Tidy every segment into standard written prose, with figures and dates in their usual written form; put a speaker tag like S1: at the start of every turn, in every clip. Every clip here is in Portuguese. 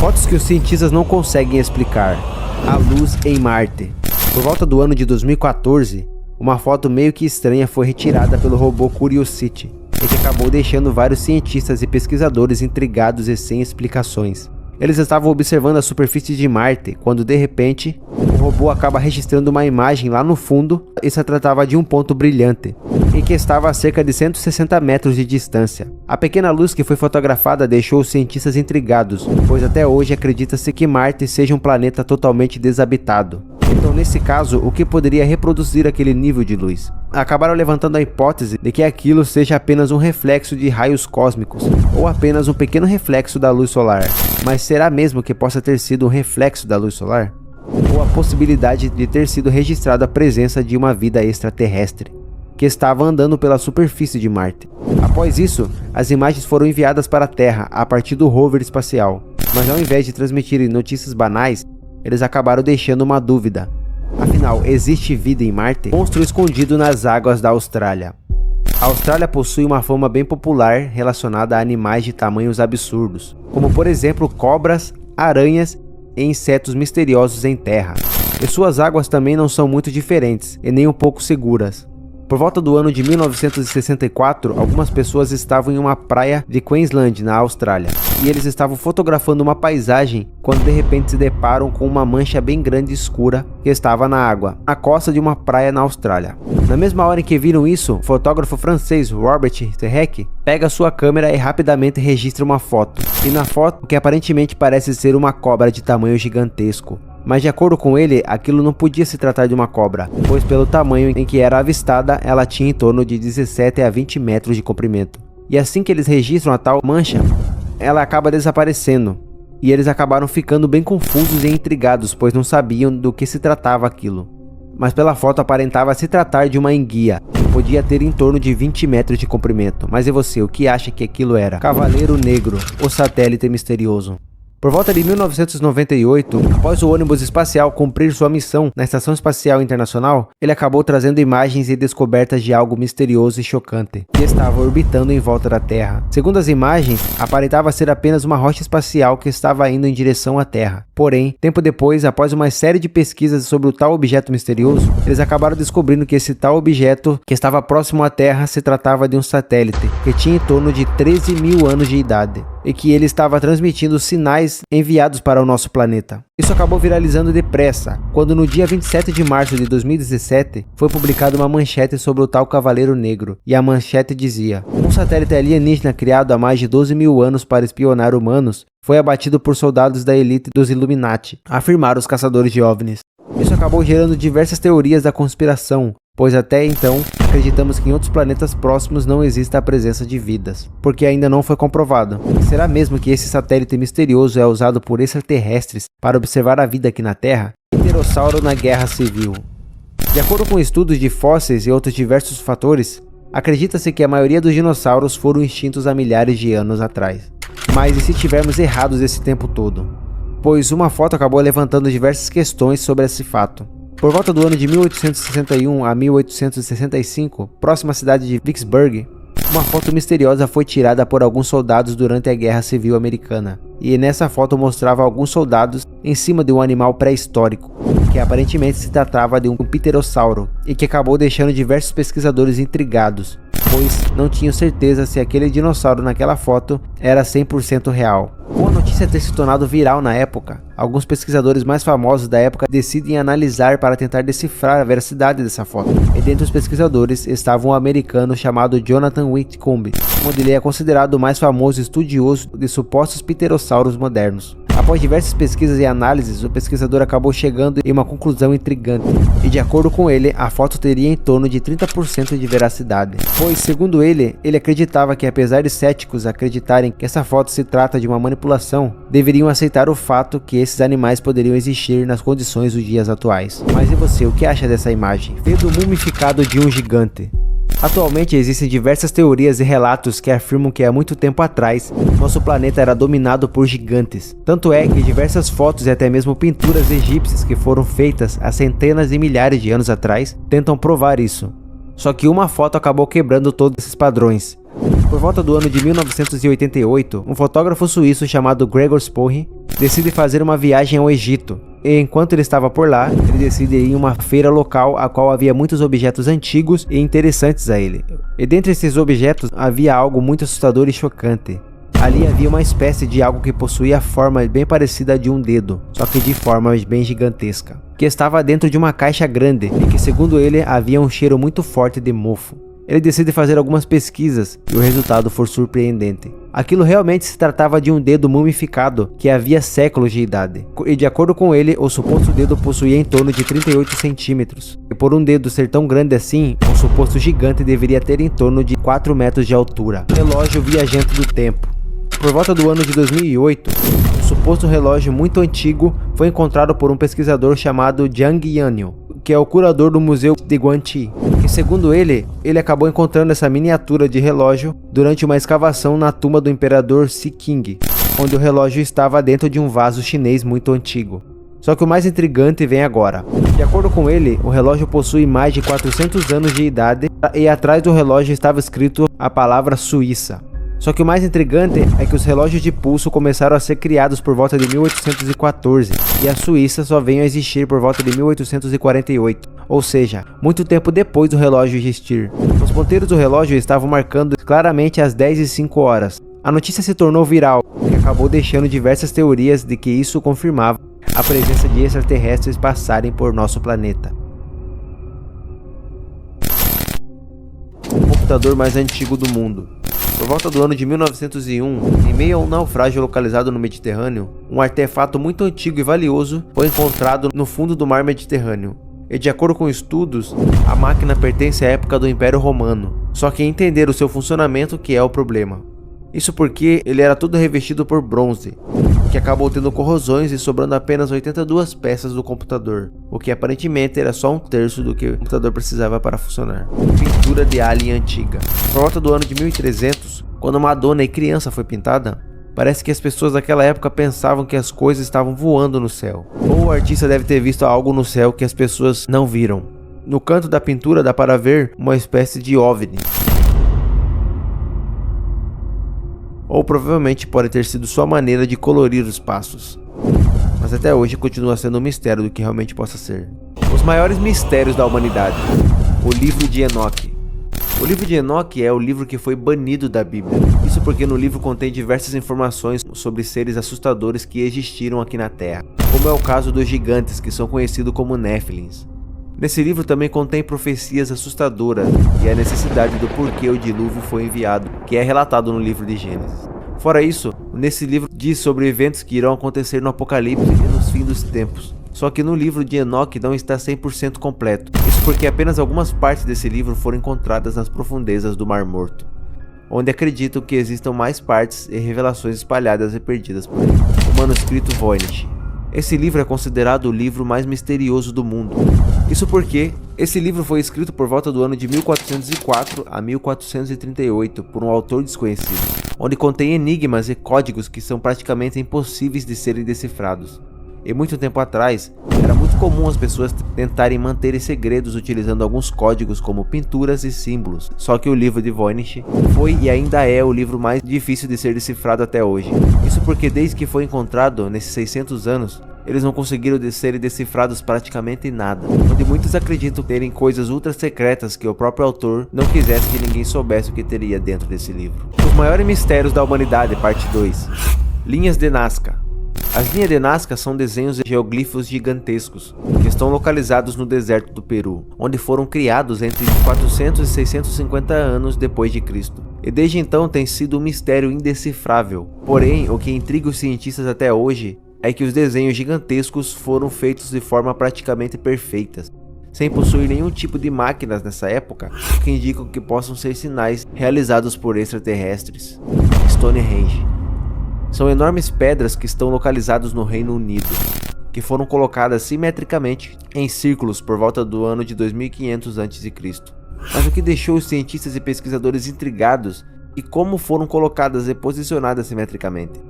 S1: Fotos que os cientistas não conseguem explicar. A luz em Marte. Por volta do ano de 2014, uma foto meio que estranha foi retirada pelo robô Curiosity, e que acabou deixando vários cientistas e pesquisadores intrigados e sem explicações. Eles estavam observando a superfície de Marte, quando de repente, o robô acaba registrando uma imagem lá no fundo, e se tratava de um ponto brilhante, e que estava a cerca de 160 metros de distância. A pequena luz que foi fotografada deixou os cientistas intrigados, pois até hoje acredita-se que Marte seja um planeta totalmente desabitado. Então, nesse caso, o que poderia reproduzir aquele nível de luz? Acabaram levantando a hipótese de que aquilo seja apenas um reflexo de raios cósmicos, ou apenas um pequeno reflexo da luz solar. Mas será mesmo que possa ter sido um reflexo da luz solar? Ou a possibilidade de ter sido registrada a presença de uma vida extraterrestre, que estava andando pela superfície de Marte? Após isso, as imagens foram enviadas para a Terra a partir do rover espacial, mas ao invés de transmitirem notícias banais, eles acabaram deixando uma dúvida. Afinal, existe vida em Marte? Monstro escondido nas águas da Austrália. A Austrália possui uma fama bem popular relacionada a animais de tamanhos absurdos, como por exemplo cobras, aranhas e insetos misteriosos em terra. E suas águas também não são muito diferentes e nem um pouco seguras. Por volta do ano de 1964, algumas pessoas estavam em uma praia de Queensland, na Austrália, e eles estavam fotografando uma paisagem quando de repente se deparam com uma mancha bem grande e escura que estava na água, na costa de uma praia na Austrália. Na mesma hora em que viram isso, o fotógrafo francês Robert Serrec pega sua câmera e rapidamente registra uma foto, e na foto, que aparentemente parece ser uma cobra de tamanho gigantesco. Mas de acordo com ele, aquilo não podia se tratar de uma cobra, pois pelo tamanho em que era avistada, ela tinha em torno de 17 a 20 metros de comprimento. E assim que eles registram a tal mancha, ela acaba desaparecendo. E eles acabaram ficando bem confusos e intrigados, pois não sabiam do que se tratava aquilo. Mas pela foto aparentava se tratar de uma enguia, que podia ter em torno de 20 metros de comprimento. Mas e você, o que acha que aquilo era? Cavaleiro Negro, o satélite misterioso. Por volta de 1998, após o ônibus espacial cumprir sua missão na Estação Espacial Internacional, ele acabou trazendo imagens e descobertas de algo misterioso e chocante, que estava orbitando em volta da Terra. Segundo as imagens, aparentava ser apenas uma rocha espacial que estava indo em direção à Terra. Porém, tempo depois, após uma série de pesquisas sobre o tal objeto misterioso, eles acabaram descobrindo que esse tal objeto, que estava próximo à Terra, se tratava de um satélite, que tinha em torno de 13 mil anos de idade, e que ele estava transmitindo sinais enviados para o nosso planeta. Isso acabou viralizando depressa, quando no dia 27 de março de 2017, foi publicada uma manchete sobre o tal Cavaleiro Negro, e a manchete dizia: um satélite alienígena criado há mais de 12 mil anos para espionar humanos foi abatido por soldados da elite dos Illuminati, afirmaram os caçadores de OVNIs. Isso acabou gerando diversas teorias da conspiração, pois até então acreditamos que em outros planetas próximos não exista a presença de vidas, porque ainda não foi comprovado. Será mesmo que esse satélite misterioso é usado por extraterrestres para observar a vida aqui na Terra? Pterossauro na Guerra Civil. De acordo com estudos de fósseis e outros diversos fatores, acredita-se que a maioria dos dinossauros foram extintos há milhares de anos atrás. Mas e se tivermos errados esse tempo todo? Pois uma foto acabou levantando diversas questões sobre esse fato. Por volta do ano de 1861 a 1865, próxima à cidade de Vicksburg, uma foto misteriosa foi tirada por alguns soldados durante a Guerra Civil Americana. E nessa foto mostrava alguns soldados em cima de um animal pré-histórico, que aparentemente se tratava de um pterossauro, e que acabou deixando diversos pesquisadores intrigados, pois não tinham certeza se aquele dinossauro naquela foto era 100% real. Com a notícia ter se tornado viral na época, alguns pesquisadores mais famosos da época decidem analisar para tentar decifrar a veracidade dessa foto. E dentre os pesquisadores estava um americano chamado Jonathan Whitcomb, onde ele é considerado o mais famoso estudioso de supostos pterossauros modernos. Após diversas pesquisas e análises, o pesquisador acabou chegando em uma conclusão intrigante, e de acordo com ele, a foto teria em torno de 30% de veracidade, pois, segundo ele acreditava que apesar de céticos acreditarem que essa foto se trata de uma manipulação, deveriam aceitar o fato que esses animais poderiam existir nas condições dos dias atuais. Mas e você, o que acha dessa imagem? Dedo mumificado de um gigante. Atualmente existem diversas teorias e relatos que afirmam que há muito tempo atrás, nosso planeta era dominado por gigantes. Tanto é que diversas fotos e até mesmo pinturas egípcias que foram feitas há centenas de milhares de anos atrás tentam provar isso. Só que uma foto acabou quebrando todos esses padrões. Por volta do ano de 1988, um fotógrafo suíço chamado Gregor Spohr decide fazer uma viagem ao Egito. E enquanto ele estava por lá, ele decide ir em uma feira local a qual havia muitos objetos antigos e interessantes a ele. E dentre esses objetos havia algo muito assustador e chocante. Ali havia uma espécie de algo que possuía a forma bem parecida a de um dedo, só que de forma bem gigantesca, que estava dentro de uma caixa grande e que, segundo ele, havia um cheiro muito forte de mofo. Ele decide fazer algumas pesquisas e o resultado foi surpreendente. Aquilo realmente se tratava de um dedo mumificado que havia séculos de idade. E de acordo com ele, o suposto dedo possuía em torno de 38 centímetros. E por um dedo ser tão grande assim, o suposto gigante deveria ter em torno de 4 metros de altura. Relógio viajante do tempo. Por volta do ano de 2008, um suposto relógio muito antigo foi encontrado por um pesquisador chamado Zhang Yanniu, que é o curador do museu de Guangxi. E segundo ele acabou encontrando essa miniatura de relógio durante uma escavação na tumba do imperador Si Qing, onde o relógio estava dentro de um vaso chinês muito antigo. Só que o mais intrigante vem agora. De acordo com ele, o relógio possui mais de 400 anos de idade e atrás do relógio estava escrito a palavra Suíça. Só que o mais intrigante é que os relógios de pulso começaram a ser criados por volta de 1814 e a Suíça só veio a existir por volta de 1848, ou seja, muito tempo depois do relógio existir. Os ponteiros do relógio estavam marcando claramente as 10h05. A notícia se tornou viral e acabou deixando diversas teorias de que isso confirmava a presença de extraterrestres passarem por nosso planeta. O computador mais antigo do mundo. Por volta do ano de 1901, em meio a um naufrágio localizado no Mediterrâneo, um artefato muito antigo e valioso foi encontrado no fundo do mar Mediterrâneo. E de acordo com estudos, a máquina pertence à época do Império Romano, só que entender o seu funcionamento que é o problema. Isso porque ele era todo revestido por bronze, que acabou tendo corrosões e sobrando apenas 82 peças do computador, o que aparentemente era só 1/3 do que o computador precisava para funcionar. Pintura de alien antiga. Por volta do ano de 1300, quando Madonna e criança foi pintada, parece que as pessoas daquela época pensavam que as coisas estavam voando no céu. Ou o artista deve ter visto algo no céu que as pessoas não viram. No canto da pintura dá para ver uma espécie de OVNI. Ou provavelmente pode ter sido sua maneira de colorir os passos. Mas até hoje continua sendo um mistério do que realmente possa ser. Os maiores mistérios da humanidade. O livro de Enoque. O livro de Enoque é o livro que foi banido da Bíblia. Isso porque no livro contém diversas informações sobre seres assustadores que existiram aqui na Terra, como é o caso dos gigantes, que são conhecidos como Néfilins. Nesse livro também contém profecias assustadoras e a necessidade do porquê o dilúvio foi enviado, que é relatado no livro de Gênesis. Fora isso, nesse livro diz sobre eventos que irão acontecer no Apocalipse e nos fins dos tempos. Só que no livro de Enoque não está 100% completo. Isso porque apenas algumas partes desse livro foram encontradas nas profundezas do Mar Morto, onde acreditam que existam mais partes e revelações espalhadas e perdidas por aí. O manuscrito Voynich. Esse livro é considerado o livro mais misterioso do mundo. Isso porque esse livro foi escrito por volta do ano de 1404 a 1438 por um autor desconhecido, onde contém enigmas e códigos que são praticamente impossíveis de serem decifrados. E muito tempo atrás, era muito comum as pessoas tentarem manter segredos utilizando alguns códigos como pinturas e símbolos. Só que o livro de Voynich foi e ainda é o livro mais difícil de ser decifrado até hoje. Isso porque desde que foi encontrado, nesses 600 anos, eles não conseguiram serem decifrados praticamente nada, onde muitos acreditam terem coisas ultra secretas que o próprio autor não quisesse que ninguém soubesse o que teria dentro desse livro. Os maiores mistérios da humanidade, parte 2. Linhas de Nazca. As linhas de Nazca são desenhos de geoglifos gigantescos, que estão localizados no deserto do Peru, onde foram criados entre 400 e 650 anos depois de Cristo. E desde então tem sido um mistério indecifrável. Porém, o que intriga os cientistas até hoje é que os desenhos gigantescos foram feitos de forma praticamente perfeita, sem possuir nenhum tipo de máquinas nessa época, o que indicam que possam ser sinais realizados por extraterrestres. Stonehenge. São enormes pedras que estão localizadas no Reino Unido, que foram colocadas simetricamente em círculos por volta do ano de 2500 a.C. Mas o que deixou os cientistas e pesquisadores intrigados é como foram colocadas e posicionadas simetricamente,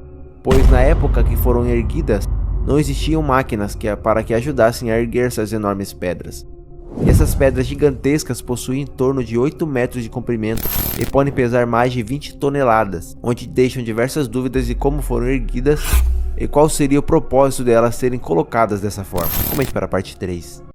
S1: pois na época que foram erguidas, não existiam máquinas para que ajudassem a erguer essas enormes pedras. E essas pedras gigantescas possuem em torno de 8 metros de comprimento e podem pesar mais de 20 toneladas, onde deixam diversas dúvidas de como foram erguidas e qual seria o propósito delas serem colocadas dessa forma. Comente para a parte 3.